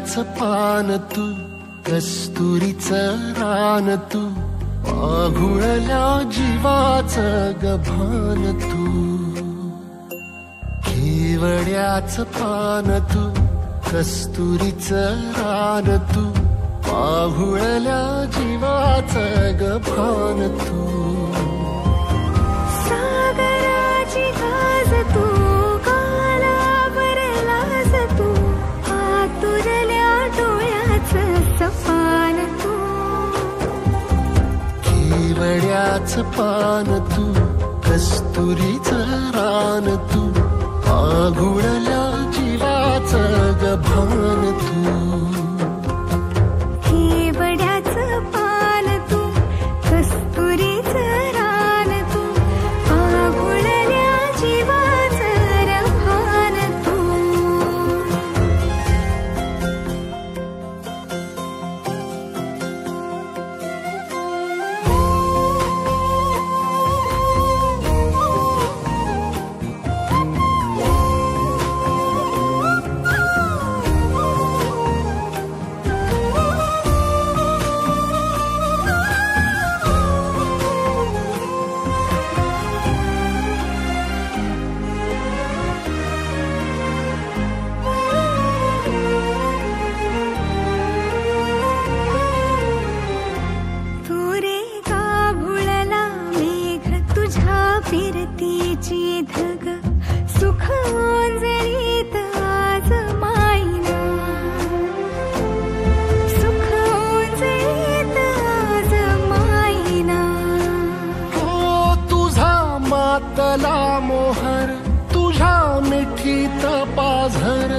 केवड्याचं पान तू, कस्तुरीचं रान तू, आघुळल्या जीवाचं गभान तू. केवड्याचं पान तू, कस्तुरीचं रान तू, आघुळल्या जीवाचं गभान तू. सागराची गाज तू, गालावरलाज तू, आतुरल्या डोळ्याचं सपान तू. केवड्याचं पान तू, कस्तुरीचं रान तू, आघुळल्या जीवाचं गभान तू. केवड्याचं पान तू, कस्तुरीचं रान तू, आघुळल्या जीवाचं रभान तू. फिरतीची धग सुख ओंजळीत आज मायना, सुख ओंजळीत आज मायना. हो तुझा मातला मोहर, तुझ्या मिठीत पाझर,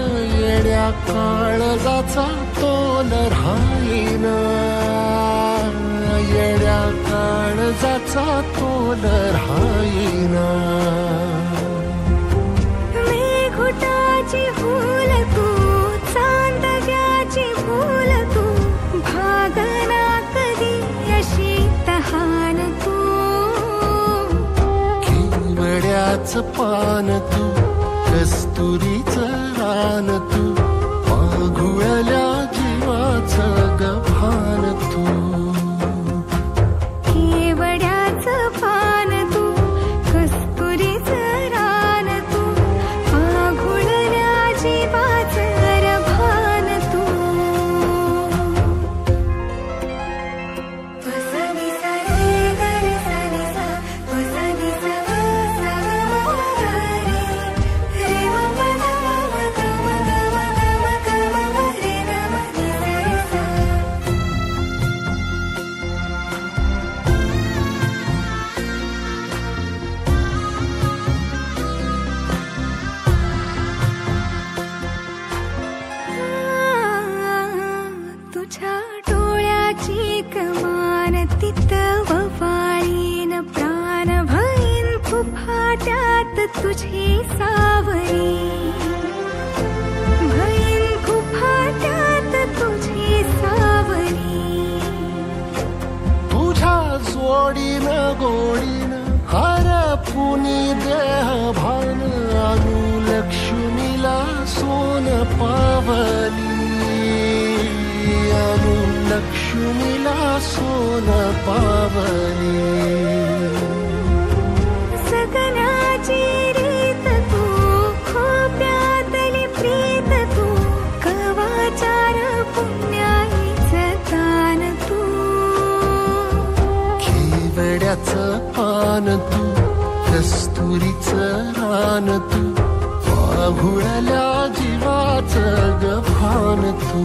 येड्या काळजाचा तोल राहीना, येड्या काळजाचा तोल राहीना. मेघुटाची फूल तू, चांदव्याची फूल तू, भागना कधी अशी तहान तू. केवड्याचं पान तू, कस्तुरीचं रान तू, आघुळल्या जीवाचं गभान तू. केवड्याचं पान तू, कस्तुरीचं रान तू, आघुळल्या जीवाचं रभान तू. वसनी सा रे ग रे सा रे सा, वसनी सा ग सा ग म ग रे, रे म ग म ग म ग म ग म रे ग म रे सा रे सा. तुझ्या डोळ्याची कमान तिथं ववाळीन, प्राण भईन फुफाट्यात तुझी सावरी, भईन फुफाट्यात तुझी सावरी. तुझ्या जोडीनं गोडीनं हरपुनी देह भान, अनुलक्ष्मीला सोन पावली, अनुलक्ष्मीला सोन पावली. सगनाची रीत तू, खोप्यातली प्रीत तू, कवाचार पुण्याईचं दान तू. केवड्याचं पान तू, कस्तुरीचं रान तू, आघुळल्या जीवाचं गभान तू.